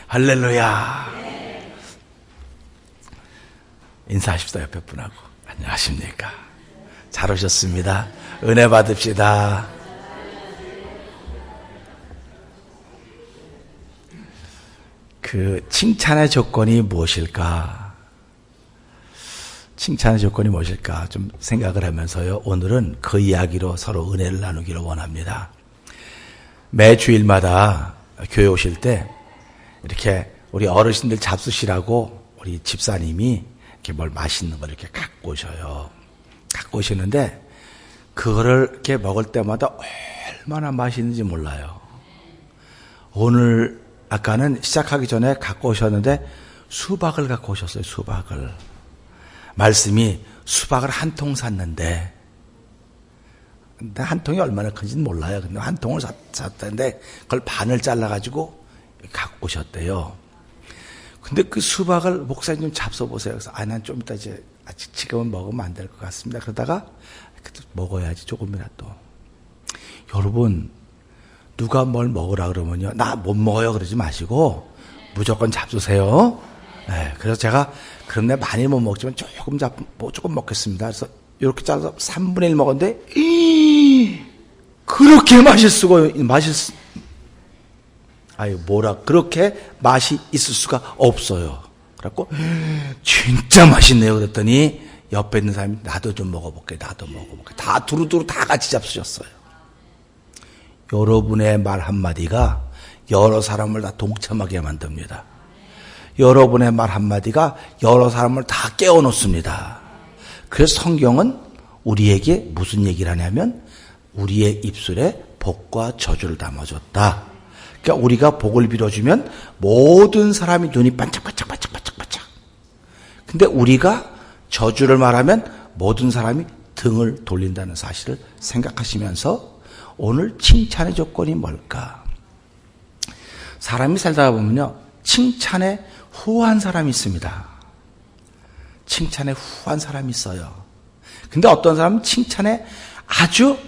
할렐루야. 인사하십시다. 옆에 분하고. 안녕하십니까. 잘 오셨습니다. 은혜 받읍시다. 그 칭찬의 조건이 무엇일까? 칭찬의 조건이 무엇일까? 좀 생각을 하면서요. 오늘은 그 이야기로 서로 은혜를 나누기를 원합니다. 매 주일마다 교회 오실 때 이렇게 우리 어르신들 잡수시라고 우리 집사님이 이렇게 뭘 맛있는 걸 이렇게 갖고 오셔요. 갖고 오시는데 그거를 이렇게 먹을 때마다 얼마나 맛있는지 몰라요. 오늘 아까는 시작하기 전에 갖고 오셨는데 수박을 갖고 오셨어요. 수박을. 말씀이 수박을 한 통 샀는데 근데 한 통이 얼마나 큰지는 몰라요. 근데 한 통을 샀는데 그걸 반을 잘라가지고 갖고 오셨대요. 근데 그 수박을 목사님 좀 잡숴보세요. 그래서 난 좀 이따 이제 지금은 먹으면 안 될 것 같습니다. 그러다가 먹어야지 조금이라도. 여러분 누가 뭘 먹으라 그러면요. 나 못 먹어요 그러지 마시고 무조건 잡수세요. 네, 그래서 제가 그런데 많이 못 먹지만 조금 먹겠습니다. 그래서 이렇게 잘라서 3분의 1 먹었는데 그렇게 그렇게 맛이 있을 수가 없어요. 그래갖고 진짜 맛있네요. 그랬더니 옆에 있는 사람이 나도 좀 먹어볼게. 다 두루두루 다 같이 잡수셨어요. 여러분의 말 한마디가 여러 사람을 다 동참하게 만듭니다. 여러분의 말 한마디가 여러 사람을 다 깨워놓습니다. 그래서 성경은 우리에게 무슨 얘기를 하냐면 우리의 입술에 복과 저주를 담아줬다. 그러니까 우리가 복을 빌어주면 모든 사람이 눈이 반짝반짝. 근데 우리가 저주를 말하면 모든 사람이 등을 돌린다는 사실을 생각하시면서 오늘 칭찬의 조건이 뭘까? 사람이 살다가 보면요. 칭찬에 후한 사람이 있습니다. 칭찬에 후한 사람이 있어요. 근데 어떤 사람은 칭찬에 아주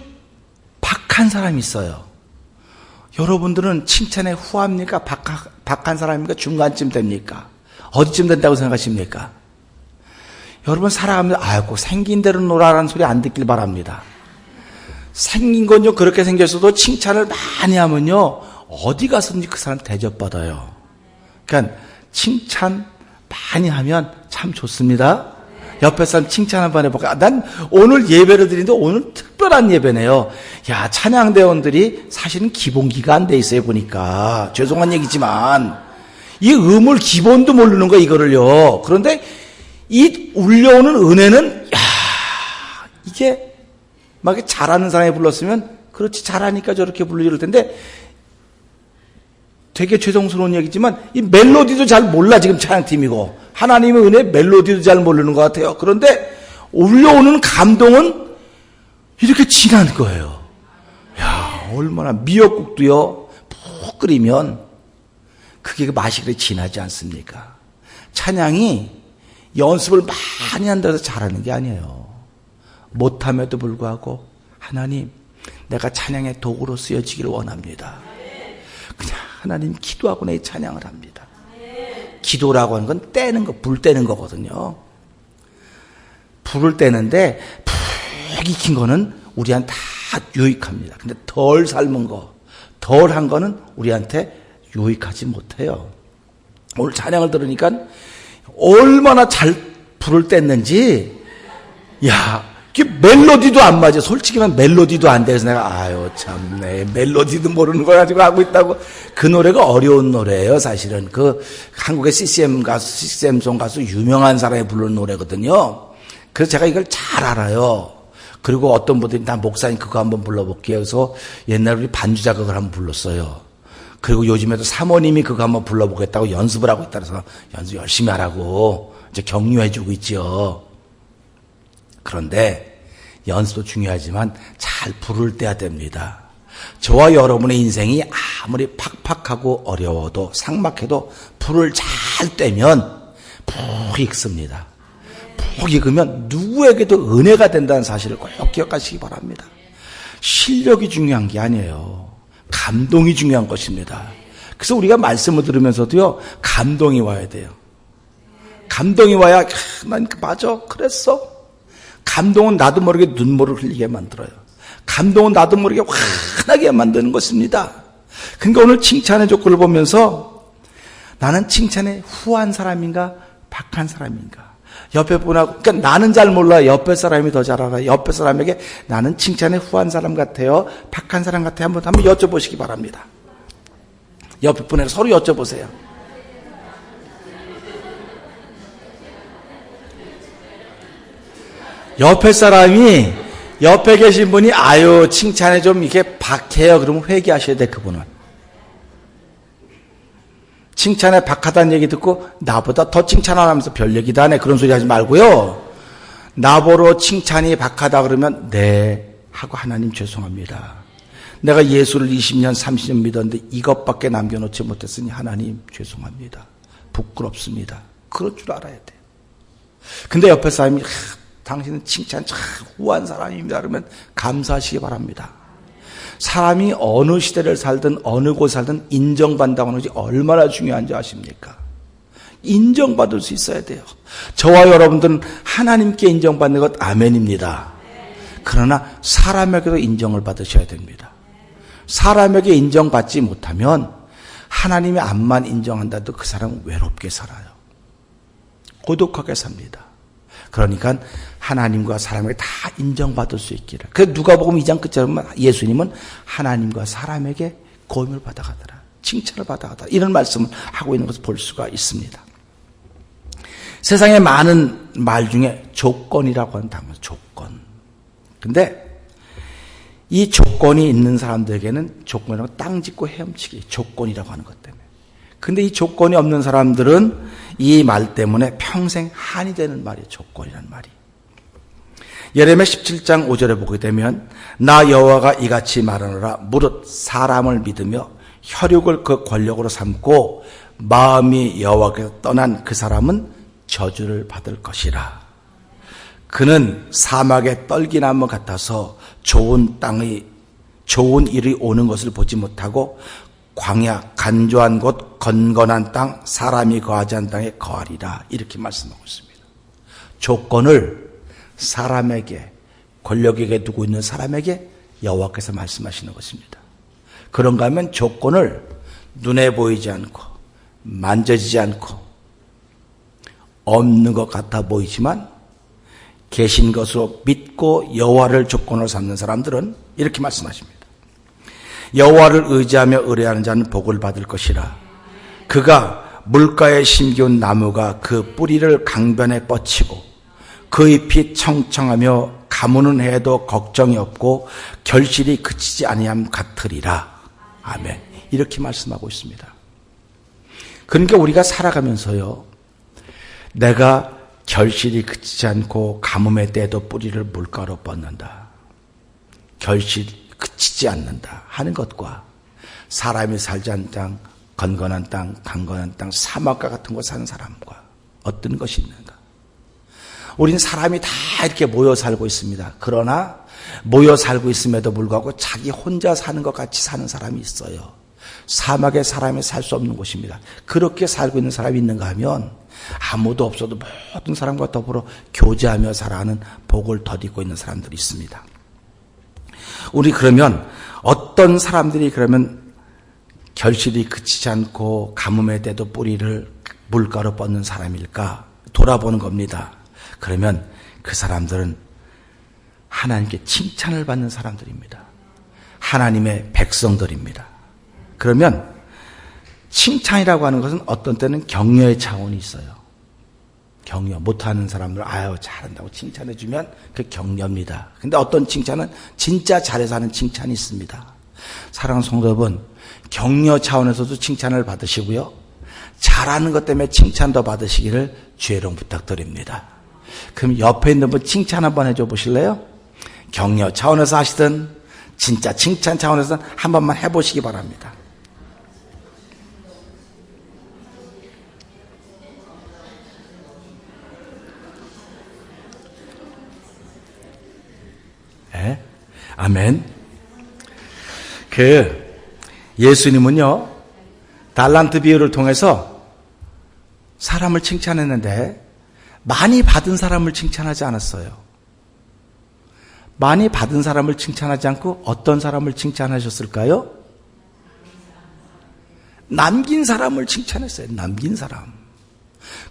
박한 사람이 있어요. 여러분들은 칭찬에 후합니까? 박한 사람입니까? 중간쯤 됩니까? 어디쯤 된다고 생각하십니까? 여러분 살아가면서 생긴 대로 놀아라는 소리 안 듣길 바랍니다. 생긴 건 좀 그렇게 생겼어도 칭찬을 많이 하면요. 어디 가서든지 그 사람 대접받아요. 그러니까 칭찬 많이 하면 참 좋습니다. 옆에 사람 칭찬 한번 해볼까? 난 오늘 예배를 드리는데 오늘 특별한 예배네요. 야, 찬양대원들이 사실은 기본기가 안 돼 있어요, 보니까. 죄송한 얘기지만. 이 음을 기본도 모르는 거야, 이거를요. 그런데 이 울려오는 은혜는, 이게 막 잘하는 사람이 불렀으면, 그렇지, 잘하니까 저렇게 부르지 이럴 텐데, 되게 죄송스러운 얘기지만 이 멜로디도 잘 몰라. 지금 찬양팀이고 하나님의 은혜 멜로디도 잘 모르는 것 같아요. 그런데 올려오는 감동은 이렇게 진한 거예요. 야, 얼마나 미역국도요 푹 끓이면 그게 맛이 그렇게 진하지 않습니까? 찬양이 연습을 많이 한다고 해서 잘하는 게 아니에요. 못함에도 불구하고 하나님 내가 찬양의 도구로 쓰여지기를 원합니다. 그냥 하나님 기도하고 내 찬양을 합니다. 기도라고 하는 건 떼는 거, 불 떼는 거거든요. 불을 떼는데 푹 익힌 거는 우리한테 다 유익합니다. 근데 덜 삶은 거, 덜 한 거는 우리한테 유익하지 못해요. 오늘 찬양을 들으니까 얼마나 잘 불을 뗐는지, 이게 멜로디도 안 맞아. 솔직히만 멜로디도 안 돼서 내가 참네 멜로디도 모르는 거 가지고 하고 있다고. 그 노래가 어려운 노래예요. 사실은 그 한국의 CCM송 가수 유명한 사람이 부르는 노래거든요. 그래서 제가 이걸 잘 알아요. 그리고 어떤 분들이 나 목사님 그거 한번 불러볼게요. 그래서 옛날에 우리 반주 자극을 한번 불렀어요. 그리고 요즘에도 사모님이 그거 한번 불러보겠다고 연습을 하고 있다 그래서 연습 열심히 하라고 이제 격려해주고 있지요. 그런데 연습도 중요하지만 잘 불을 떼야 됩니다. 저와 여러분의 인생이 아무리 팍팍하고 어려워도 삭막해도 불을 잘 떼면 푹 익습니다. 푹 익으면 누구에게도 은혜가 된다는 사실을 꼭 기억하시기 바랍니다. 실력이 중요한 게 아니에요. 감동이 중요한 것입니다. 그래서 우리가 말씀을 들으면서도요, 감동이 와야 돼요. 감동이 와야, 난 맞아, 그랬어. 감동은 나도 모르게 눈물을 흘리게 만들어요. 감동은 나도 모르게 환하게 만드는 것입니다. 그러니까 오늘 칭찬의 조건을 보면서 나는 칭찬에 후한 사람인가, 박한 사람인가. 옆에 분하고, 그러니까 나는 잘 몰라. 옆에 사람이 더 잘 알아요. 옆에 사람에게 나는 칭찬에 후한 사람 같아요, 박한 사람 같아요. 한번 여쭤보시기 바랍니다. 옆에 분에게 서로 여쭤보세요. 옆에 사람이, 옆에 계신 분이 아유 칭찬에 좀 이렇게 박해요. 그러면 회개하셔야 돼. 그분은 칭찬에 박하다는 얘기 듣고 나보다 더 칭찬 안 하면서 별 얘기도 안 해. 그런 소리 하지 말고요. 나보러 칭찬이 박하다 그러면 네 하고 하나님 죄송합니다. 내가 예수를 20년 30년 믿었는데 이것밖에 남겨놓지 못했으니 하나님 죄송합니다. 부끄럽습니다. 그럴 줄 알아야 돼요. 근데 옆에 사람이 당신은 칭찬 참 후한 사람입니다. 그러면 감사하시기 바랍니다. 사람이 어느 시대를 살든 어느 곳에 살든 인정받는다고 하는 것이 얼마나 중요한지 아십니까? 인정받을 수 있어야 돼요. 저와 여러분들은 하나님께 인정받는 것 아멘입니다. 그러나 사람에게도 인정을 받으셔야 됩니다. 사람에게 인정받지 못하면 하나님이 암만 인정한다도 그 사람은 외롭게 살아요. 고독하게 삽니다. 그러니까 하나님과 사람에게 다 인정받을 수 있기를. 그래서 누가복음 2장 끝에 보면 예수님은 하나님과 사람에게 고임을 받아가더라, 칭찬을 받아가더라, 이런 말씀을 하고 있는 것을 볼 수가 있습니다. 세상에 많은 말 중에 조건이라고 하는 단어, 조건. 근데 이 조건이 있는 사람들에게는 조건이라고 땅 짓고 헤엄치기, 조건이라고 하는 것 때문에. 근데 이 조건이 없는 사람들은 이 말 때문에 평생 한이 되는 말이에요. 조건이라는 말이. 예레미야 17장 5절에 보게 되면 나 여호와가 이같이 말하노라. 무릇 사람을 믿으며 혈육을 그 권력으로 삼고 마음이 여호와께서 떠난 그 사람은 저주를 받을 것이라. 그는 사막의 떨기나무 같아서 좋은 일이 오는 것을 보지 못하고 광야 간조한 곳 건건한 땅 사람이 거하지 않은 땅에 거하리라. 이렇게 말씀하고 있습니다. 조건을 사람에게, 권력에게 두고 있는 사람에게 여호와께서 말씀하시는 것입니다. 그런가 하면 조건을 눈에 보이지 않고 만져지지 않고 없는 것 같아 보이지만 계신 것으로 믿고 여호와를 조건으로 삼는 사람들은 이렇게 말씀하십니다. 여호와를 의지하며 의뢰하는 자는 복을 받을 것이라. 그가 물가에 심겨온 나무가 그 뿌리를 강변에 뻗치고 그 잎이 청청하며 가무는 해도 걱정이 없고 결실이 그치지 아니함 같으리라. 아멘. 이렇게 말씀하고 있습니다. 그러니까 우리가 살아가면서요, 내가 결실이 그치지 않고 가뭄의 때에도 뿌리를 물가로 뻗는다, 결실이 그치지 않는다 하는 것과 사람이 살지 않는 땅, 건건한 땅, 강건한 땅, 사막과 같은 곳 사는 사람과 어떤 것이 있는가? 우리는 사람이 다 이렇게 모여 살고 있습니다. 그러나 모여 살고 있음에도 불구하고 자기 혼자 사는 것 같이 사는 사람이 있어요. 사막에 사람이 살 수 없는 곳입니다. 그렇게 살고 있는 사람이 있는가 하면 아무도 없어도 모든 사람과 더불어 교제하며 살아가는 복을 덧입고 있는 사람들이 있습니다. 우리 그러면 어떤 사람들이 그러면 결실이 그치지 않고 가뭄의 때도 뿌리를 물가로 뻗는 사람일까 돌아보는 겁니다. 그러면 그 사람들은 하나님께 칭찬을 받는 사람들입니다. 하나님의 백성들입니다. 그러면 칭찬이라고 하는 것은 어떤 때는 격려의 차원이 있어요. 격려, 못하는 사람들 아유 잘한다고 칭찬해 주면 그 격려입니다. 근데 어떤 칭찬은 진짜 잘해서 하는 칭찬이 있습니다. 사랑하는 성도 여러분, 격려 차원에서도 칭찬을 받으시고요, 잘하는 것 때문에 칭찬도 받으시기를 주의로 부탁드립니다. 그럼 옆에 있는 분 칭찬 한번 해줘 보실래요? 격려 차원에서 하시든 진짜 칭찬 차원에서 한 번만 해보시기 바랍니다. 네? 아멘. 예수님은요, 달란트 비유를 통해서 사람을 칭찬했는데 많이 받은 사람을 칭찬하지 않았어요. 많이 받은 사람을 칭찬하지 않고 어떤 사람을 칭찬하셨을까요? 남긴 사람을 칭찬했어요. 남긴 사람.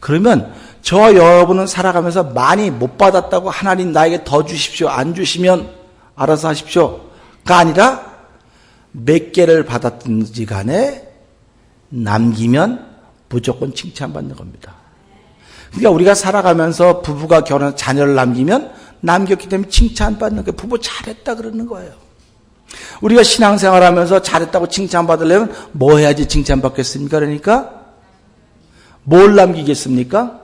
그러면 저와 여러분은 살아가면서 많이 못 받았다고 하나님 나에게 더 주십시오. 안 주시면 알아서 하십시오가 아니라 몇 개를 받았든지 간에 남기면 무조건 칭찬받는 겁니다. 그러니까 우리가 살아가면서 부부가 결혼해서 자녀를 남기면 남겼기 때문에 칭찬받는 거예요. 부부 잘했다 그러는 거예요. 우리가 신앙생활하면서 잘했다고 칭찬받으려면 뭐 해야지 칭찬받겠습니까? 그러니까 뭘 남기겠습니까?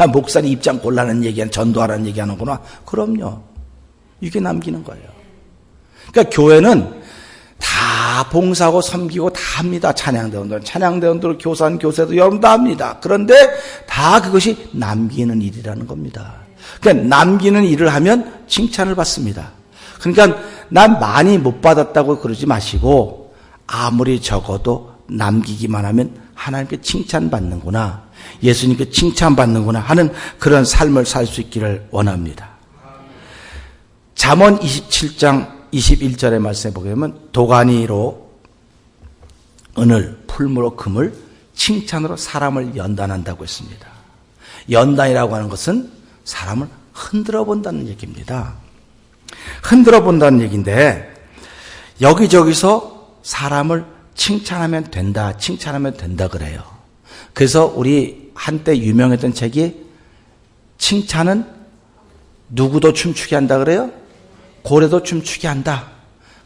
야, 목사님 입장 곤란한 얘기하는, 전도하라는 얘기하는구나. 그럼요. 이게 남기는 거예요. 그러니까 교회는 다 봉사하고 섬기고 다 합니다. 찬양대원들, 교사는 교세도 여러분 다 합니다. 그런데 다 그것이 남기는 일이라는 겁니다. 그러니까 남기는 일을 하면 칭찬을 받습니다. 그러니까 난 많이 못 받았다고 그러지 마시고 아무리 적어도 남기기만 하면 하나님께 칭찬받는구나, 예수님께 칭찬받는구나 하는 그런 삶을 살 수 있기를 원합니다. 잠언 27장 21절의 말씀에 보게 되면 도가니로 은을, 풀무로 금을, 칭찬으로 사람을 연단한다고 했습니다. 연단이라고 하는 것은 사람을 흔들어 본다는 얘기입니다. 흔들어 본다는 얘기인데 여기저기서 사람을 칭찬하면 된다 그래요. 그래서 우리 한때 유명했던 책이 칭찬은 누구도 춤추게 한다 그래요? 고래도 춤추게 한다.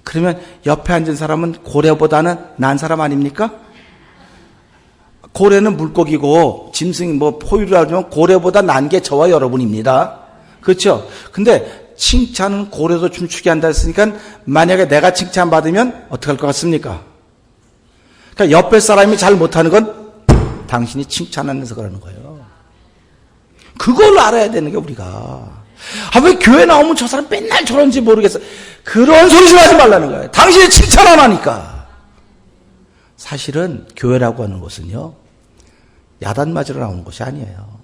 그러면 옆에 앉은 사람은 고래보다는 난 사람 아닙니까? 고래는 물고기고 짐승이 뭐 포유를 하지만 고래보다 난 게 저와 여러분입니다. 그렇죠? 근데 칭찬은 고래도 춤추게 한다 했으니까 만약에 내가 칭찬받으면 어떻게 할 것 같습니까? 그러니까 옆에 사람이 잘 못하는 건 당신이 칭찬하면서 그러는 거예요. 그걸 알아야 되는 게 우리가. 왜 교회 나오면 저 사람 맨날 저런지 모르겠어. 그런 소리 좀 하지 말라는 거예요. 당신이 칭찬 안 하니까. 사실은 교회라고 하는 것은요, 야단 맞으러 나오는 것이 아니에요.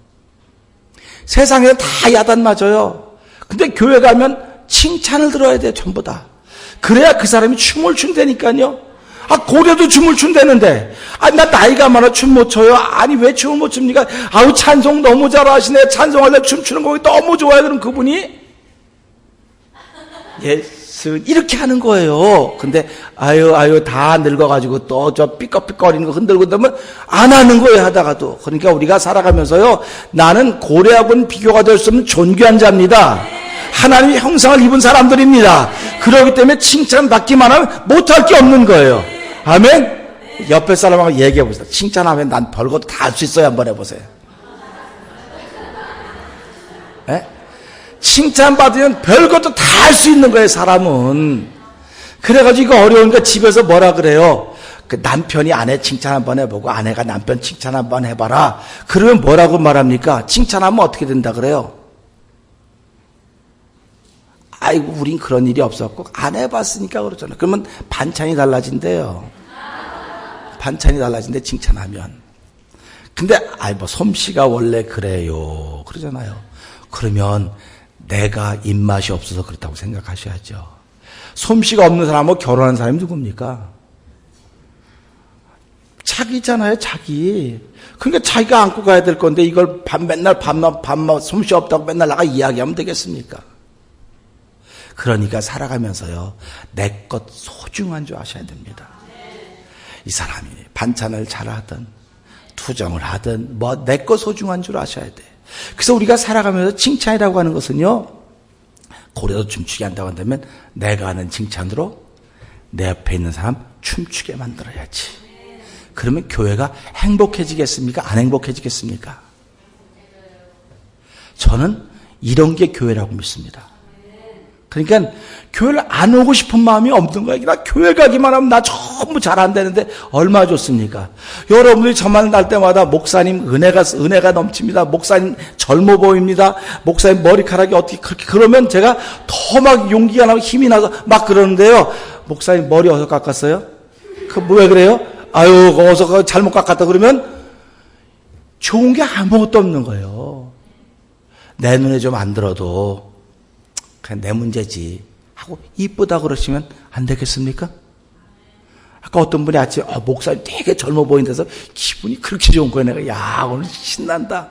세상에 다 야단 맞아요. 근데 교회 가면 칭찬을 들어야 돼요, 전부 다. 그래야 그 사람이 춤을 춘다니까요. 고래도 춤을 춘다는데, 나 나이가 많아 춤 못 춰요. 아니, 왜 춤을 못 춥니까? 찬송 너무 잘하시네. 찬송할 때 춤추는 거 너무 좋아요. 그럼 그분이, 예수, 이렇게 하는 거예요. 근데, 다 늙어가지고 또 저 삐걱삐걱거리는 거 흔들고 그러면 안 하는 거예요, 하다가도. 그러니까 우리가 살아가면서요, 나는 고래하고는 비교가 될 수 없는 존귀한 자입니다. 하나님의 형상을 입은 사람들입니다. 그렇기 때문에 칭찬받기만 하면 못할 게 없는 거예요. 아멘? 옆에 사람하고 얘기해 보세요. 칭찬하면 난 별것도 다 할 수 있어요. 한번 해보세요. 에? 칭찬받으면 별것도 다 할 수 있는 거예요, 사람은. 그래가지고 이거 어려우니까 집에서 뭐라 그래요? 그 남편이 아내 칭찬 한번 해보고 아내가 남편 칭찬 한번 해봐라. 그러면 뭐라고 말합니까? 칭찬하면 어떻게 된다 그래요? 아이고, 우린 그런 일이 없었고 안 해봤으니까 그러잖아요. 그러면 반찬이 달라진대요. 반찬이 달라진대, 칭찬하면. 근데 솜씨가 원래 그래요 그러잖아요. 그러면 내가 입맛이 없어서 그렇다고 생각하셔야죠. 솜씨가 없는 사람하고 결혼한 사람이 누굽니까? 자기잖아요, 자기. 그러니까 자기가 안고 가야 될 건데 이걸 맨날 밤낮 솜씨 없다고 맨날 나가 이야기하면 되겠습니까? 그러니까 살아가면서요, 내 것 소중한 줄 아셔야 됩니다. 이 사람이 반찬을 잘하든 투정을 하든 내 것 소중한 줄 아셔야 돼. 그래서 우리가 살아가면서 칭찬이라고 하는 것은요, 고래도 춤추게 한다고 한다면 내가 하는 칭찬으로 내 옆에 있는 사람 춤추게 만들어야지. 그러면 교회가 행복해지겠습니까? 안 행복해지겠습니까? 저는 이런 게 교회라고 믿습니다. 그러니까 교회를 안 오고 싶은 마음이 없는 거예요. 나 교회 가기만 하면 나 전부 잘한다는데 얼마나 좋습니까? 여러분들이 저만 날 때마다 목사님 은혜가 넘칩니다. 목사님 젊어 보입니다. 목사님 머리카락이 어떻게 그렇게, 그러면 제가 더 막 용기가 나고 힘이 나서 막 그러는데요. 목사님 머리 어디서 깎았어요? 왜 그래요? 아유, 거기서 잘못 깎았다 그러면 좋은 게 아무것도 없는 거예요. 내 눈에 좀 안 들어도 그냥 내 문제지 하고 이쁘다 그러시면 안 되겠습니까? 아까 어떤 분이 아침에 목사님 되게 젊어 보인다서 기분이 그렇게 좋은 거예요. 내가 야 오늘 신난다.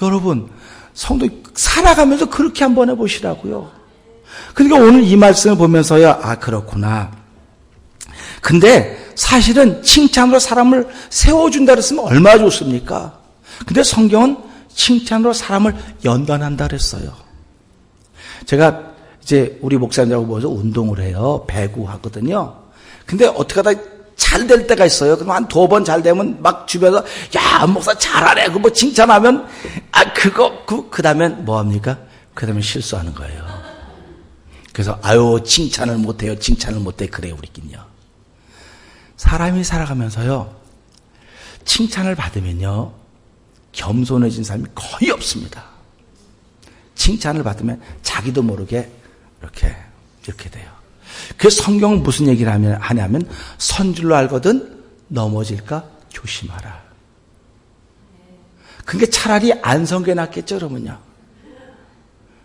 여러분 성도 살아가면서 그렇게 한번 해보시라고요. 그러니까 오늘 이 말씀을 보면서요, 그렇구나. 근데 사실은 칭찬으로 사람을 세워준다 그랬으면 얼마나 좋습니까? 근데 성경은 칭찬으로 사람을 연단한다 그랬어요. 제가 이제 우리 목사님하고 모여서 운동을 해요. 배구 하거든요. 근데 어떻게 하다 잘 될 때가 있어요. 그럼 한 2번 잘 되면 막 주변에서 야 목사 잘하네. 그 뭐 칭찬하면 그 다음엔 뭐 합니까? 그 다음에 실수하는 거예요. 그래서 아유 칭찬을 못해요. 칭찬을 못해. 그래요 우리끼리요. 사람이 살아가면서요 칭찬을 받으면요 겸손해진 사람이 거의 없습니다. 칭찬을 받으면 자기도 모르게 이렇게 돼요. 그래서 성경은 무슨 얘기를 하냐면 선줄로 알거든 넘어질까 조심하라. 그게 차라리 안 선 게 낫겠죠 그러면요.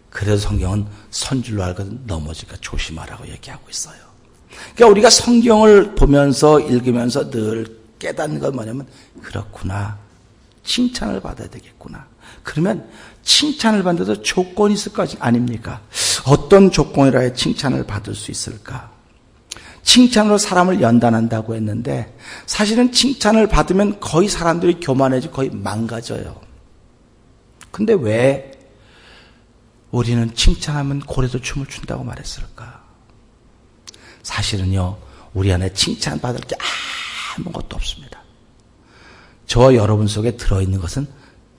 그래서 성경은 선줄로 알거든 넘어질까 조심하라고 얘기하고 있어요. 그러니까 우리가 성경을 보면서 읽으면서 늘 깨닫는 건 뭐냐면 그렇구나. 칭찬을 받아야 되겠구나. 그러면 칭찬을 받는데도 조건이 있을 거 아닙니까? 어떤 조건이라 해 칭찬을 받을 수 있을까? 칭찬으로 사람을 연단한다고 했는데 사실은 칭찬을 받으면 거의 사람들이 교만해지고 거의 망가져요. 근데 왜 우리는 칭찬하면 고래도 춤을 춘다고 말했을까? 사실은요 우리 안에 칭찬받을 게 아무것도 없습니다. 저와 여러분 속에 들어있는 것은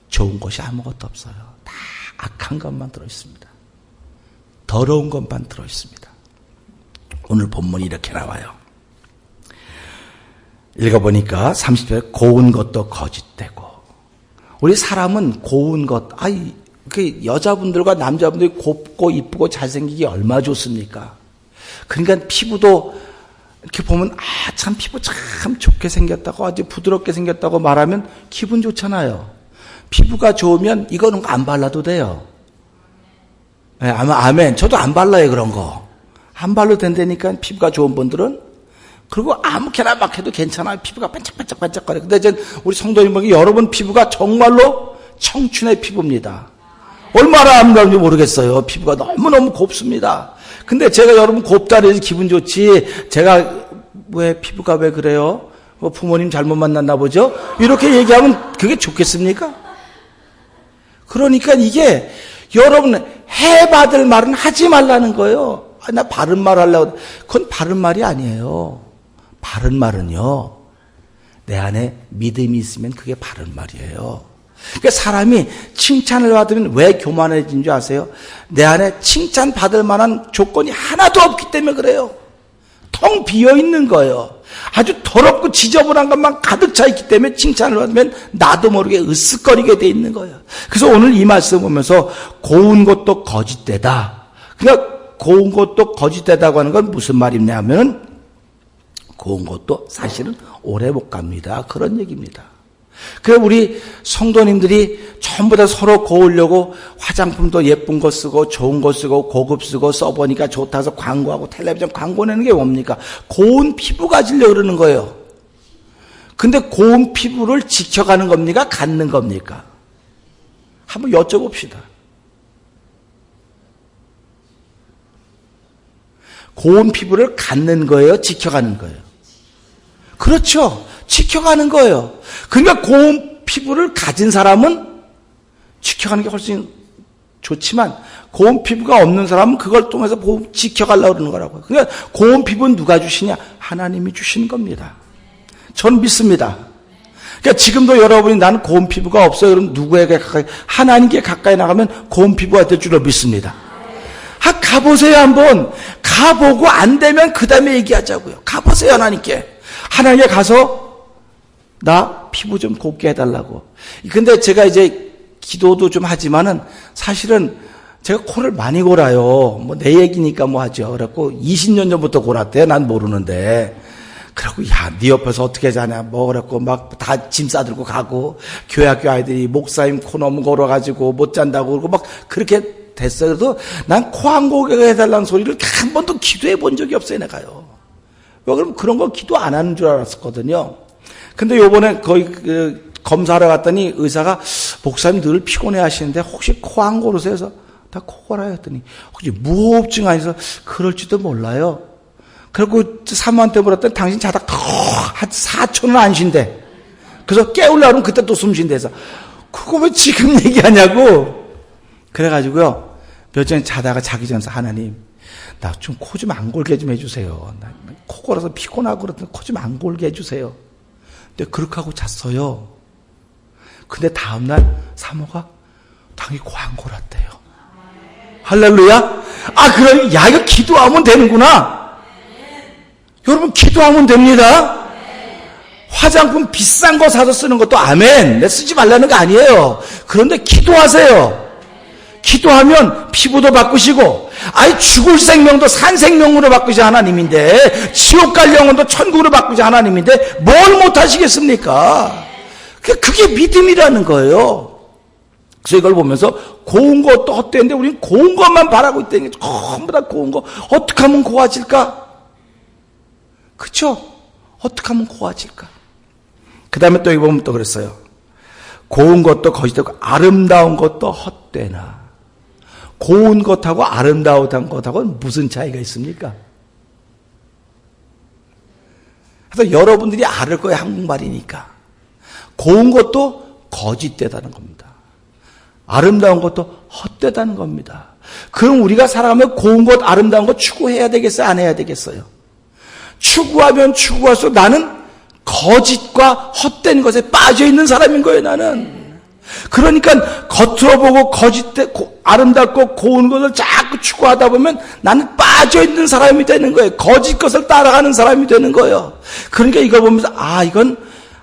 좋은 것이 아무것도 없어요. 다 악한 것만 들어있습니다. 더러운 것만 들어있습니다. 오늘 본문이 이렇게 나와요. 읽어보니까 30절에 고운 것도 거짓되고 우리 사람은 고운 것 그 여자분들과 남자분들이 곱고 이쁘고 잘생기기 얼마나 좋습니까? 그러니까 피부도 이렇게 보면 참 피부 참 좋게 생겼다고 아주 부드럽게 생겼다고 말하면 기분 좋잖아요. 피부가 좋으면 이거는 안 발라도 돼요. 네, 아멘. 저도 안 발라요 그런 거. 안 발라도 된다니까 피부가 좋은 분들은. 그리고 아무렇게나 막 해도 괜찮아요. 피부가 반짝반짝반짝거려. 근데 이제 우리 성도님들 여러분 피부가 정말로 청춘의 피부입니다. 얼마나 아름다운지 모르겠어요. 피부가 너무너무 곱습니다. 근데 제가 여러분 곱다 그래서 기분 좋지. 제가 왜 피부가 왜 그래요? 부모님 잘못 만났나 보죠? 이렇게 얘기하면 그게 좋겠습니까? 그러니까 이게 여러분 해받을 말은 하지 말라는 거예요. 나 바른 말 하려고. 그건 바른 말이 아니에요. 바른 말은요. 내 안에 믿음이 있으면 그게 바른 말이에요. 그러니까 사람이 칭찬을 받으면 왜 교만해진 줄 아세요? 내 안에 칭찬받을 만한 조건이 하나도 없기 때문에 그래요. 텅 비어있는 거예요. 아주 더럽고 지저분한 것만 가득 차 있기 때문에 칭찬을 받으면 나도 모르게 으쓱거리게 돼 있는 거예요. 그래서 오늘 이 말씀 보면서 고운 것도 거짓되다. 그러니까 고운 것도 거짓되다고 하는 건 무슨 말이냐면 고운 것도 사실은 오래 못 갑니다. 그런 얘기입니다. 그래 우리 성도님들이 전부 다 서로 고우려고 화장품도 예쁜 거 쓰고 좋은 거 쓰고 고급 쓰고 써보니까 좋다서 광고하고 텔레비전 광고 내는 게 뭡니까? 고운 피부 가지려고 그러는 거예요. 근데 고운 피부를 지켜가는 겁니까? 갖는 겁니까? 한번 여쭤봅시다. 고운 피부를 갖는 거예요? 지켜가는 거예요? 그렇죠. 지켜가는 거예요. 그러니까 고운 피부를 가진 사람은 지켜가는 게 훨씬 좋지만 고운 피부가 없는 사람은 그걸 통해서 지켜가려고 그러는 거라고요. 그러니까 고운 피부는 누가 주시냐? 하나님이 주시는 겁니다. 전 믿습니다. 그러니까 지금도 여러분이 나는 고운 피부가 없어요. 그럼 누구에게 가까이? 하나님께 가까이 나가면 고운 피부가 될 줄로 믿습니다. 가보세요 한번. 가보고 안 되면 그 다음에 얘기하자고요. 가보세요 하나님께. 하나님께 가서 나 피부 좀 곱게 해달라고. 근데 제가 이제 기도도 좀 하지만은 사실은 제가 코를 많이 골아요. 뭐 내 얘기니까 뭐 하죠. 그래갖고 20년 전부터 골았대요. 난 모르는데. 그러고 야, 네 옆에서 어떻게 자냐 뭐 그랬고 막 다 짐 싸들고 가고 교회 학교 아이들이 목사님 코 너무 걸어가지고 못 잔다고 그러고 막 그렇게 됐어요. 그래도 난 코 한 고개 해달라는 소리를 한 번도 기도해 본 적이 없어요, 내가요. 왜 그럼 그런 거 기도 안 하는 줄 알았었거든요. 근데 요번에 거의 검사하러 갔더니 의사가 목사님 늘 피곤해 하시는데 혹시 코 안 고르세요? 해서 다 코 골아요 했더니 혹시 무호흡증 아니서 그럴지도 몰라요. 그리고 사모한테 물었더니 당신 자다 한 4초는 안 쉰대. 그래서 깨우려고 하면 그때 또 숨 쉰대. 해서 그거 왜 지금 얘기하냐고. 그래가지고요 몇 전에 자다가 자기 전에 하나님 나 좀 코 좀 안 골게 좀 해주세요. 나 코 골아서 피곤하고 그러더니 코 좀 안 골게 해주세요. 근데 그렇게 하고 잤어요. 근데 다음날 사모가 당연히 코 안 골았대요. 할렐루야. 아 그럼 야 이거 기도하면 되는구나. 여러분 기도하면 됩니다. 화장품 비싼 거 사서 쓰는 것도 아멘. 내 쓰지 말라는 거 아니에요. 그런데 기도하세요. 기도하면 피부도 바꾸시고 아이 죽을 생명도 산 생명으로 바꾸시 하나님인데 지옥 갈 영혼도 천국으로 바꾸시 하나님인데 뭘 못하시겠습니까? 그게 믿음이라는 거예요. 그래서 이걸 보면서 고운 것도 헛되는데 우리는 고운 것만 바라고 있다는 게 전부 다 고운 거. 어떻게 하면 고와질까? 그쵸? 어떻게 하면 고와질까? 그 다음에 또 여기 보면 또 그랬어요. 고운 것도 거짓되고 아름다운 것도 헛되나. 고운 것하고 아름다운 것하고는 무슨 차이가 있습니까? 그래서 여러분들이 알을 거예요. 한국말이니까. 고운 것도 거짓되다는 겁니다. 아름다운 것도 헛되다는 겁니다. 그럼 우리가 살아가면 고운 것, 아름다운 것 추구해야 되겠어요? 안 해야 되겠어요? 추구하면 추구할수록 나는 거짓과 헛된 것에 빠져있는 사람인 거예요, 나는. 그러니까 겉으로 보고 아름답고 고운 것을 자꾸 추구하다 보면 나는 빠져있는 사람이 되는 거예요. 거짓 것을 따라가는 사람이 되는 거예요. 그러니까 이걸 보면서 이건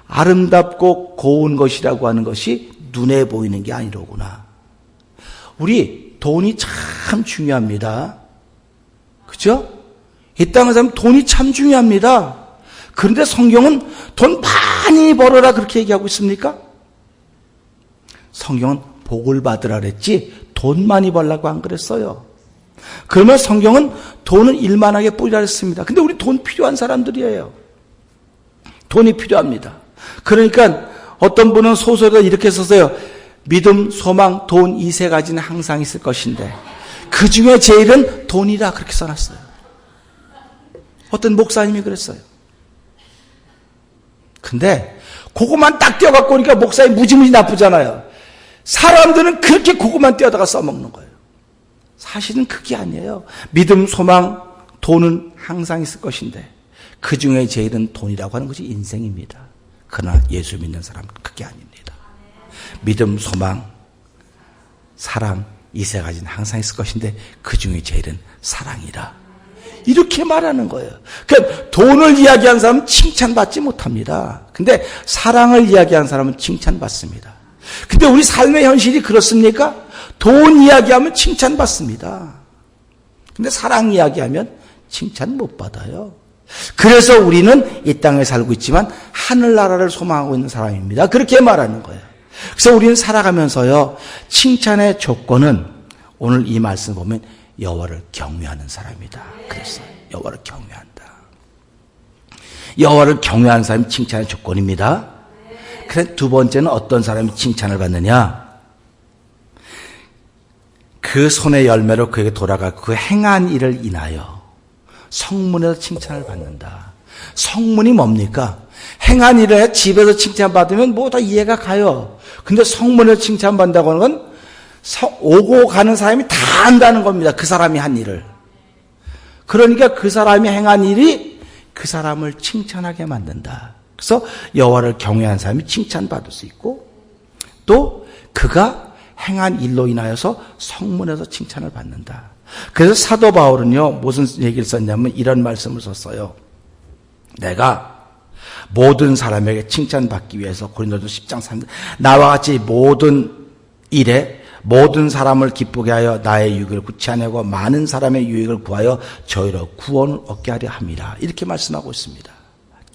아름답고 고운 것이라고 하는 것이 눈에 보이는 게 아니로구나. 우리 돈이 참 중요합니다. 그죠? 이 땅에 사람 돈이 참 중요합니다. 그런데 성경은 돈 많이 벌어라 그렇게 얘기하고 있습니까? 성경은 복을 받으라 그랬지 돈 많이 벌라고 안 그랬어요. 그러면 성경은 돈은 일만하게 뿌리라 그랬습니다. 근데 우리 돈 필요한 사람들이에요. 돈이 필요합니다. 그러니까 어떤 분은 소설에 이렇게 썼어요. 믿음, 소망, 돈 이 세 가지는 항상 있을 것인데 그 중에 제일은 돈이다 그렇게 써놨어요. 어떤 목사님이 그랬어요. 근데 그거만 딱 떼어갖고 오니까 목사님 무지무지 나쁘잖아요. 사람들은 그렇게 그거만 떼어다가 써먹는 거예요. 사실은 그게 아니에요. 믿음, 소망, 돈은 항상 있을 것인데 그 중에 제일은 돈이라고 하는 것이 인생입니다. 그러나 예수 믿는 사람은 그게 아닙니다. 믿음, 소망, 사랑 이 세 가지는 항상 있을 것인데 그 중에 제일은 사랑이라. 이렇게 말하는 거예요. 그러니까 돈을 이야기한 사람은 칭찬받지 못합니다. 근데 사랑을 이야기한 사람은 칭찬받습니다. 근데 우리 삶의 현실이 그렇습니까? 돈 이야기하면 칭찬받습니다. 근데 사랑 이야기하면 칭찬 못 받아요. 그래서 우리는 이 땅에 살고 있지만 하늘나라를 소망하고 있는 사람입니다. 그렇게 말하는 거예요. 그래서 우리는 살아가면서요, 칭찬의 조건은 오늘 이 말씀 보면 여호와를 경외하는 사람이다. 그랬어요. 여호와를 경외한다. 여호와를 경외하는 사람이 칭찬의 조건입니다. 그래서 두 번째는 어떤 사람이 칭찬을 받느냐? 그 손의 열매로 그에게 돌아가고 그 행한 일을 인하여 성문에서 칭찬을 받는다. 성문이 뭡니까? 행한 일을 집에서 칭찬받으면 뭐 다 이해가 가요. 근데 성문에서 칭찬받는다고 하는 건 오고 가는 사람이 다 안다는 겁니다. 그 사람이 한 일을. 그러니까 그 사람이 행한 일이 그 사람을 칭찬하게 만든다. 그래서 여호와를 경외한 사람이 칭찬받을 수 있고 또 그가 행한 일로 인하여서 성문에서 칭찬을 받는다. 그래서 사도 바울은요, 무슨 얘기를 썼냐면 이런 말씀을 썼어요. 내가 모든 사람에게 칭찬받기 위해서 고린도서 10장 3절 나와 같이 모든 일에 모든 사람을 기쁘게 하여 나의 유익을 구체하내고 많은 사람의 유익을 구하여 저희로 구원을 얻게 하려 함이라. 이렇게 말씀하고 있습니다.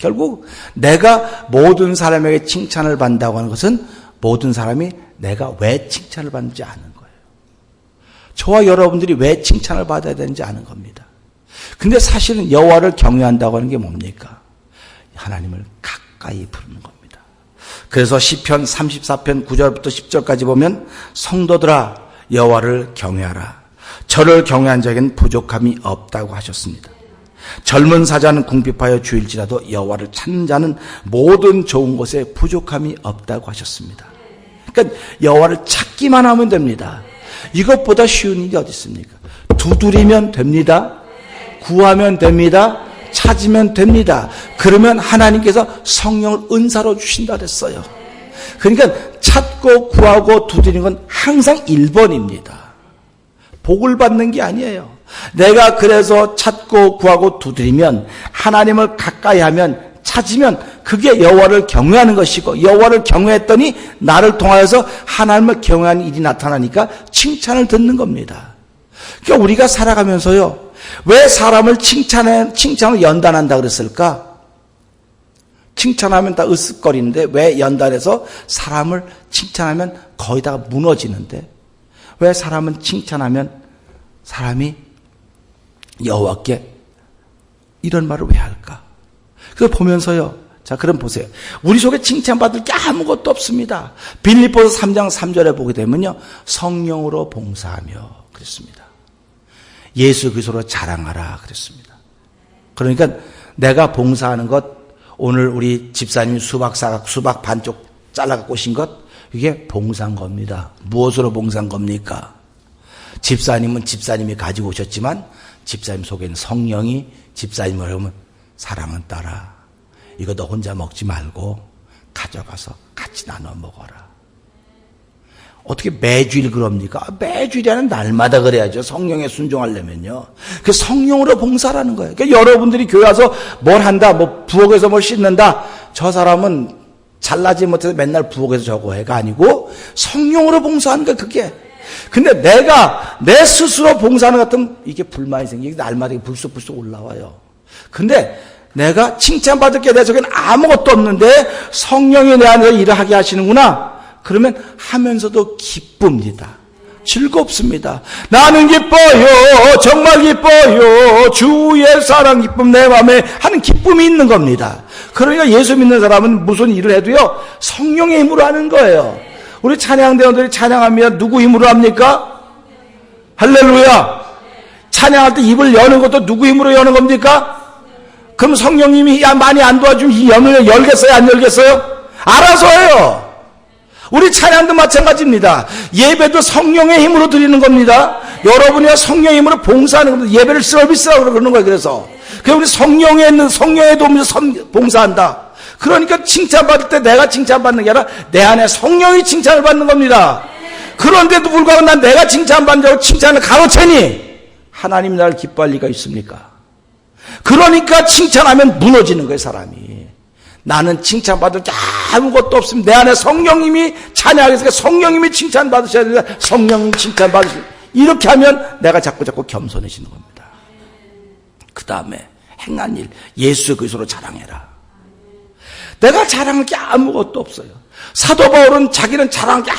결국 내가 모든 사람에게 칭찬을 받는다고 하는 것은 모든 사람이 내가 왜 칭찬을 받는지 아는 거예요. 저와 여러분들이 왜 칭찬을 받아야 되는지 아는 겁니다. 근데 사실은 여호와를 경외한다고 하는 게 뭡니까? 하나님을 가까이 부르는 겁니다. 그래서 시편 34편 9절부터 10절까지 보면 성도들아 여호와를 경외하라. 저를 경외한 자에겐 부족함이 없다고 하셨습니다. 젊은 사자는 궁핍하여 주일지라도 여호와를 찾는 자는 모든 좋은 것에 부족함이 없다고 하셨습니다. 그러니까 여호와를 찾기만 하면 됩니다. 이것보다 쉬운 일이 어디 있습니까? 두드리면 됩니다. 구하면 됩니다. 찾으면 됩니다. 그러면 하나님께서 성령을 은사로 주신다 그랬어요. 그러니까 찾고 구하고 두드리는 건 항상 1번입니다. 복을 받는 게 아니에요. 내가 그래서 찾고 구하고 두드리면 하나님을 가까이 하면 찾으면 그게 여호와를 경외하는 것이고 여호와를 경외했더니 나를 통하여서 하나님을 경외하는 일이 나타나니까 칭찬을 듣는 겁니다. 그러니까 우리가 살아가면서요. 왜 사람을 칭찬을 연단한다 그랬을까? 칭찬하면 다 으쓱거리는데 왜 연단해서 사람을 칭찬하면 거의 다 무너지는데 왜 사람은 칭찬하면 사람이 여호와께 이런 말을 왜 할까? 그걸 보면서요. 자, 그럼 보세요. 우리 속에 칭찬받을 게 아무것도 없습니다. 빌립보서 3장 3절에 보게 되면요. 성령으로 봉사하며 그랬습니다. 예수 그리스도로 자랑하라 그랬습니다. 그러니까 내가 봉사하는 것, 오늘 우리 집사님이 수박 반쪽 잘라갖고 오신 것, 이게 봉사한 겁니다. 무엇으로 봉사한 겁니까? 집사님은 집사님이 가지고 오셨지만 집사님 속에는 성령이 집사님을 하면 사랑은 따라. 이거 너 혼자 먹지 말고 가져가서 같이 나눠 먹어라. 어떻게 매주일 그럽니까? 매주일이 아니라 날마다 그래야죠. 성령에 순종하려면요. 그 성령으로 봉사라는 거예요. 그러니까 여러분들이 교회 와서 뭘 한다, 뭐 부엌에서 뭘 씻는다. 저 사람은 잘나지 못해서 맨날 부엌에서 저거 해가 아니고 성령으로 봉사하는 거예요, 그게. 근데 내가 내 스스로 봉사하는 것 같으면 이게 불만이 생기고 날마다 불쑥불쑥 올라와요. 근데 내가 칭찬받을 게 내 속에는 아무것도 없는데 성령이 내 안에서 일을 하게 하시는구나. 그러면 하면서도 기쁩니다. 즐겁습니다. 나는 기뻐요. 정말 기뻐요. 주의 사랑 기쁨 내 마음에 하는 기쁨이 있는 겁니다. 그러니까 예수 믿는 사람은 무슨 일을 해도요. 성령의 힘으로 하는 거예요. 우리 찬양대원들이 찬양하면 누구 힘으로 합니까? 할렐루야. 찬양할 때 입을 여는 것도 누구 힘으로 여는 겁니까? 그럼 성령님이 많이 안 도와주면 이 염을 열겠어요? 안 열겠어요? 알아서 해요. 우리 찬양도 마찬가지입니다. 예배도 성령의 힘으로 드리는 겁니다. 여러분이 성령의 힘으로 봉사하는 겁니다. 예배를 서비스라고 그러는 거예요. 그래서 우리 성령의 도움에서 봉사한다. 그러니까 칭찬받을 때 내가 칭찬받는 게 아니라 내 안에 성령이 칭찬을 받는 겁니다. 그런데도 불구하고 난 내가 칭찬받는다고 칭찬을 가로채니 하나님 나를 기뻐할 리가 있습니까? 그러니까 칭찬하면 무너지는 거예요, 사람이. 나는 칭찬받을 게 아무것도 없으면 내 안에 성령님이 찬양하겠으니까 성령님이 칭찬받으셔야 된다. 성령님 칭찬받으셔야 된다. 이렇게 하면 내가 자꾸 겸손해지는 겁니다. 그 다음에 행한 일, 예수 그리스도로 자랑해라. 내가 자랑할 게 아무것도 없어요. 사도 바울은 자기는 자랑할 게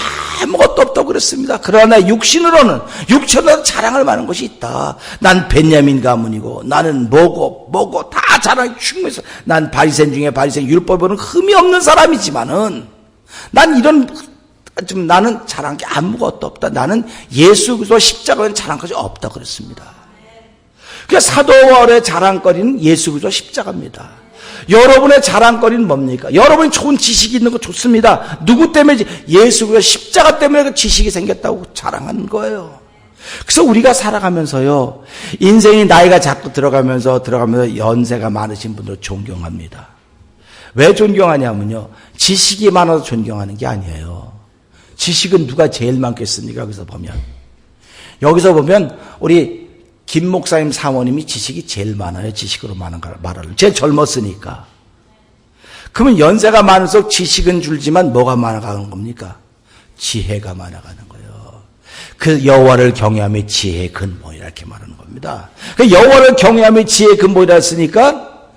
아무것도 없다고 그랬습니다. 그러나 육신으로 자랑할 만한 것이 있다. 난 베냐민 가문이고 나는 뭐고 다 자랑이 충분해서 난 바리새인 중에 바리새인 율법으로는 흠이 없는 사람이지만은 나는 자랑할 게 아무것도 없다. 나는 예수 그리스도 십자가에 자랑할 것이 없다 그랬습니다. 그러니까 사도 바울의 자랑거리는 예수 그리스도 십자가입니다. 여러분의 자랑거리는 뭡니까? 여러분이 좋은 지식이 있는 거 좋습니다. 누구 때문에? 예수 그리스도 십자가 때문에 그 지식이 생겼다고 자랑하는 거예요. 그래서 우리가 살아가면서요, 인생이 나이가 자꾸 들어가면서 연세가 많으신 분들 존경합니다. 왜 존경하냐면요, 지식이 많아서 존경하는 게 아니에요. 지식은 누가 제일 많겠습니까? 여기서 보면 우리 김 목사님 사모님이 지식이 제일 많아요. 지식으로 말하는. 제일 젊었으니까. 그러면 연세가 많을수록 지식은 줄지만 뭐가 많아가는 겁니까? 지혜가 많아가는 거예요. 그 여호와를 경외함이 지혜의 근본이라 이렇게 말하는 겁니다. 그 여호와를 경외함이 지혜의 근본이라 했으니까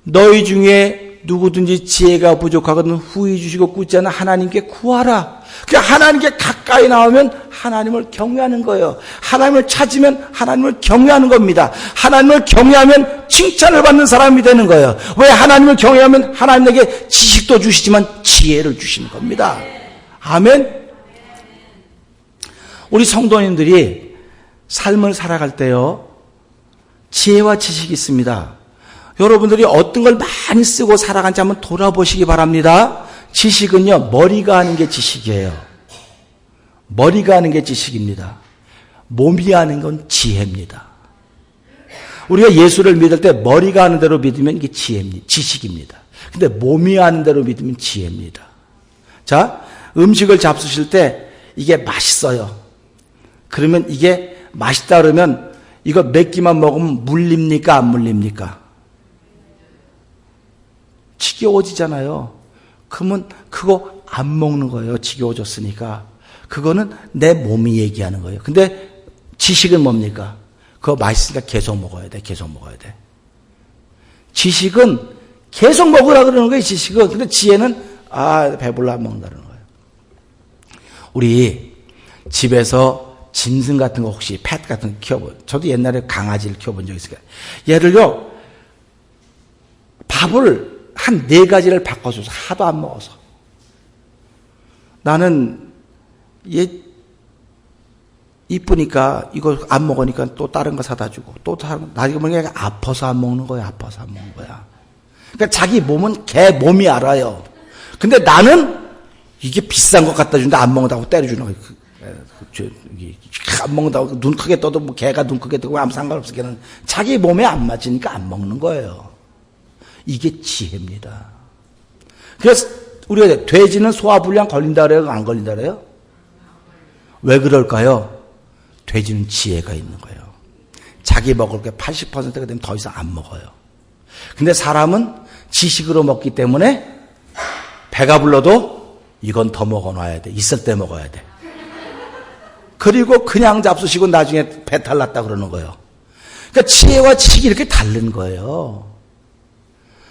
너희 중에 누구든지 지혜가 부족하거든 후히 주시고 굳지 않은 하나님께 구하라. 그러니까 하나님께 가까이 나오면 하나님을 경외하는 거예요. 하나님을 찾으면 하나님을 경외하는 겁니다. 하나님을 경외하면 칭찬을 받는 사람이 되는 거예요. 왜? 하나님을 경외하면 하나님에게 지식도 주시지만 지혜를 주시는 겁니다. 아멘. 우리 성도님들이 삶을 살아갈 때요, 지혜와 지식이 있습니다. 여러분들이 어떤 걸 많이 쓰고 살아간지 한번 돌아보시기 바랍니다. 지식은요, 머리가 하는 게 지식이에요. 머리가 하는 게 지식입니다. 몸이 하는 건 지혜입니다. 우리가 예수를 믿을 때 머리가 하는 대로 믿으면 이게 지혜입니다. 지식입니다. 근데 몸이 하는 대로 믿으면 지혜입니다. 자, 음식을 잡수실 때 이게 맛있어요. 그러면 이게 맛있다 그러면 이거 몇 끼만 먹으면 물립니까? 안 물립니까? 지겨워지잖아요. 그러면 그거 안 먹는 거예요. 지겨워졌으니까. 그거는 내 몸이 얘기하는 거예요. 근데 지식은 뭡니까? 그거 맛있으니까 계속 먹어야 돼. 계속 먹어야 돼. 지식은 계속 먹으라 그러는 거예요. 지식은. 근데 지혜는 배불러 안 먹는다는 거예요. 우리 집에서 짐승 같은 거 혹시 펫 같은 거 키워본, 저도 옛날에 강아지를 키워본 적이 있어요. 얘를요, 밥을 한 4가지를 바꿔줘서 하도 안 먹어서. 나는 얘 이쁘니까 이거 안 먹으니까 또 다른 거 사다 주고 또 다른 거. 나중에 보니까 아파서 안 먹는 거야. 아파서 안 먹는 거야. 그러니까 자기 몸은 걔 몸이 알아요. 근데 나는 이게 비싼 거 갖다 준다 안 먹는다고 때려주는 거야. 안 먹는다고 눈 크게 떠도 뭐 걔가 눈 크게 뜨고 아무 상관없어. 걔는 자기 몸에 안 맞으니까 안 먹는 거예요. 이게 지혜입니다. 그래서 우리가 돼지는 소화불량 걸린다 그래요? 안 걸린다 그래요? 왜 그럴까요? 돼지는 지혜가 있는 거예요. 자기 먹을 게 80%가 되면 더 이상 안 먹어요. 근데 사람은 지식으로 먹기 때문에 배가 불러도 이건 더 먹어놔야 돼. 있을 때 먹어야 돼. 그리고 그냥 잡수시고 나중에 배탈 났다 그러는 거예요. 그러니까 지혜와 지식이 이렇게 다른 거예요.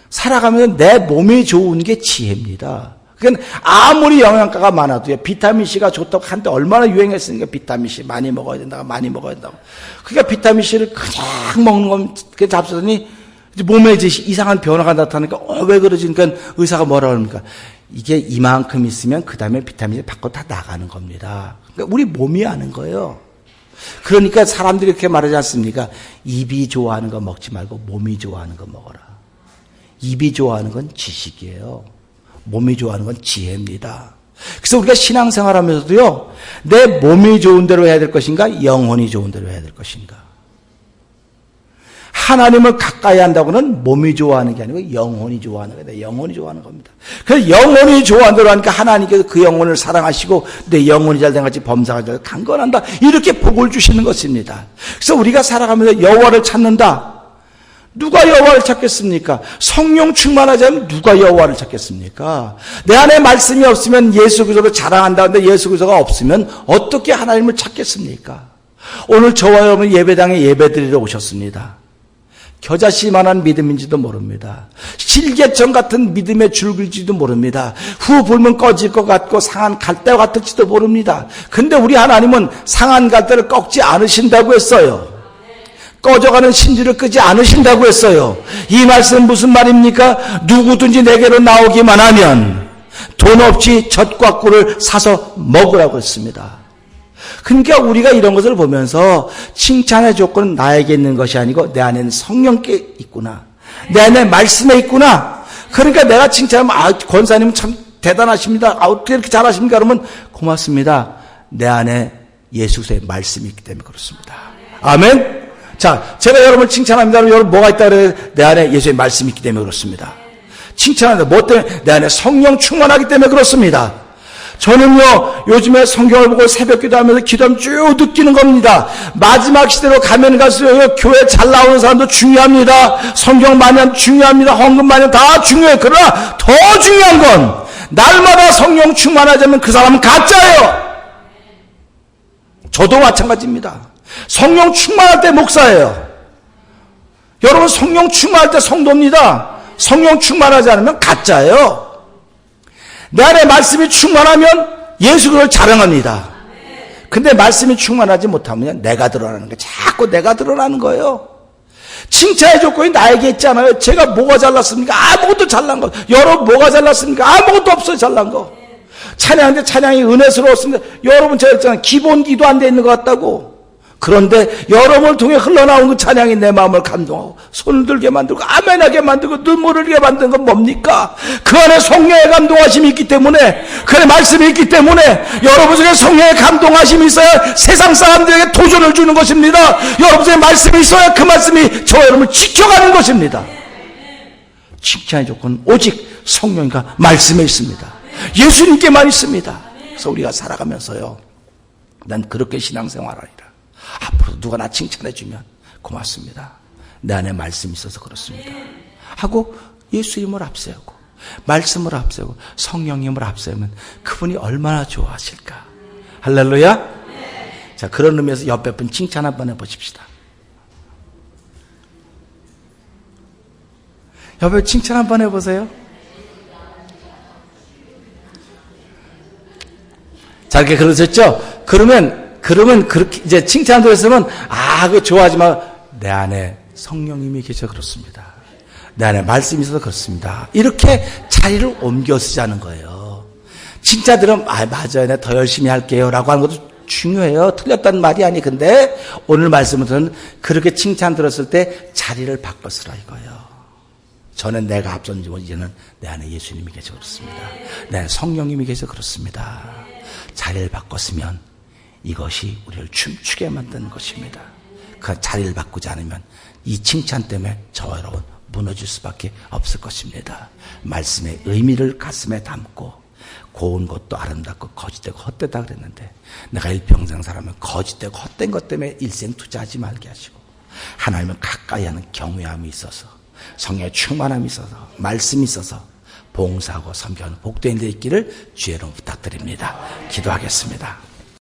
살아가면서 내 몸이 좋은 게 지혜입니다. 그러니까 아무리 영양가가 많아도요, 비타민C가 좋다고 한때 얼마나 유행했으니까 비타민C 많이 먹어야 된다고, 많이 먹어야 된다고. 그러니까 비타민C를 그냥 먹는 건, 잡수더니 몸에 이제 이상한 변화가 나타나니까, 왜 그러지? 그러니까 의사가 뭐라고 합니까? 이게 이만큼 있으면 그 다음에 비타민C 밖으로 다 나가는 겁니다. 그러니까 우리 몸이 아는 거예요. 그러니까 사람들이 이렇게 말하지 않습니까? 입이 좋아하는 거 먹지 말고 몸이 좋아하는 거 먹어라. 입이 좋아하는 건 지식이에요. 몸이 좋아하는 건 지혜입니다. 그래서 우리가 신앙생활 하면서도요, 내 몸이 좋은 대로 해야 될 것인가, 영혼이 좋은 대로 해야 될 것인가. 하나님을 가까이 한다고는 몸이 좋아하는 게 아니고 영혼이 좋아하는 거예요. 영혼이 좋아하는 겁니다. 그래서 영혼이 좋아하는 대로 하니까 하나님께서 그 영혼을 사랑하시고 내 영혼이 잘된 같이 범사가 잘 강건한다. 이렇게 복을 주시는 것입니다. 그래서 우리가 살아가면서 여호와를 찾는다. 누가 여호와를 찾겠습니까? 성령 충만하지 않으면 누가 여호와를 찾겠습니까? 내 안에 말씀이 없으면 예수 그리스도를 자랑한다는데 예수 그리스도가 없으면 어떻게 하나님을 찾겠습니까? 오늘 저와 여러분 예배당에 예배드리러 오셨습니다. 겨자씨만한 믿음인지도 모릅니다. 실개천 같은 믿음의 줄글지도 모릅니다. 후 불면 꺼질 것 같고 상한 갈대 같을지도 모릅니다. 근데 우리 하나님은 상한 갈대를 꺾지 않으신다고 했어요. 꺼져가는 심지를 끄지 않으신다고 했어요. 이 말씀은 무슨 말입니까? 누구든지 내게로 나오기만 하면 돈 없이 젖과 꿀을 사서 먹으라고 했습니다. 그러니까 우리가 이런 것을 보면서 칭찬의 조건은 나에게 있는 것이 아니고 내 안에는 성령께 있구나. 내 안에 말씀에 있구나. 그러니까 내가 칭찬하면 권사님은 참 대단하십니다. 어떻게 이렇게 잘하십니까? 그러면 고맙습니다. 내 안에 예수 그리스도의 말씀이 있기 때문에 그렇습니다. 아멘. 자, 제가 여러분을 칭찬합니다. 여러분 뭐가 있다 그래요? 내 안에 예수의 말씀이 있기 때문에 그렇습니다. 칭찬합니다. 뭐 때문에? 내 안에 성령 충만하기 때문에 그렇습니다. 저는요, 요즘에 성경을 보고 새벽 기도하면서 기도하면 쭉 느끼는 겁니다. 마지막 시대로 가면 갈수록 교회 잘 나오는 사람도 중요합니다. 성경 많이 하면 중요합니다. 헌금 많이 하면 다 중요해요. 그러나 더 중요한 건 날마다 성령 충만하자면 그 사람은 가짜예요. 저도 마찬가지입니다. 성령 충만할 때 목사예요. 여러분 성령 충만할 때 성도입니다. 성령 충만하지 않으면 가짜예요. 내 안에 말씀이 충만하면 예수 그걸 자랑합니다. 근데 말씀이 충만하지 못하면 내가 드러나는 게 자꾸 내가 드러나는 거예요. 칭찬의 조건이 나에게 있잖아요. 제가 뭐가 잘났습니까? 아무것도 잘난 거. 여러분 뭐가 잘났습니까? 아무것도 없어요. 잘난 거. 찬양하는데 찬양이 은혜스러웠습니다. 여러분 제가 했잖아요. 기본 기도 안 돼 있는 것 같다고. 그런데 여러분을 통해 흘러나온 그 찬양이 내 마음을 감동하고 손을 들게 만들고 아멘하게 만들고 눈물을 흘리게 만드는 건 뭡니까? 그 안에 성령의 감동하심이 있기 때문에, 그 안에 말씀이 있기 때문에 여러분 속에 성령의 감동하심이 있어야 세상 사람들에게 도전을 주는 것입니다. 여러분 속에 말씀이 있어야 그 말씀이 저 여러분을 지켜가는 것입니다. 칭찬의 조건은 오직 성령과 말씀에 있습니다. 예수님께만 있습니다. 그래서 우리가 살아가면서요, 난 그렇게 신앙생활하리라. 앞으로 누가 나 칭찬해주면 고맙습니다. 내 안에 말씀이 있어서 그렇습니다. 하고 예수 이름을 앞세우고 말씀을 앞세우고 성령님을 앞세우면 그분이 얼마나 좋아하실까. 할렐루야. 자, 그런 의미에서 옆에 분 칭찬 한번 해보십시다. 옆에 칭찬 한번 해보세요. 자, 이렇게 그러셨죠? 그러면 그렇게 이제 칭찬 들었으면 그거 좋아하지만 내 안에 성령님이 계셔 그렇습니다. 내 안에 말씀이 있어서 그렇습니다. 이렇게 자리를 옮겨 쓰자는 거예요. 칭찬 들으면 맞아요. 내가 더 열심히 할게요 라고 하는 것도 중요해요. 틀렸다는 말이 아니. 근데 오늘 말씀은 그렇게 칭찬 들었을 때 자리를 바꿔 쓰라 이거예요. 전엔 내가 앞섰지만 이제는 내 안에 예수님이 계셔 그렇습니다. 내 안에 성령님이 계셔 그렇습니다. 자리를 바꿨으면 이것이 우리를 춤추게 만드는 것입니다. 그 자리를 바꾸지 않으면 이 칭찬 때문에 저와 여러분 무너질 수밖에 없을 것입니다. 말씀의 의미를 가슴에 담고 고운 것도 아름답고 거짓되고 헛되다 그랬는데 내가 일평생 살아면 거짓되고 헛된 것 때문에 일생 투자하지 말게 하시고 하나님을 가까이 하는 경외함이 있어서 성령의 충만함이 있어서 말씀이 있어서 봉사하고 섬겨하는 복된 데 있기를 주의 이름으로 부탁드립니다. 기도하겠습니다.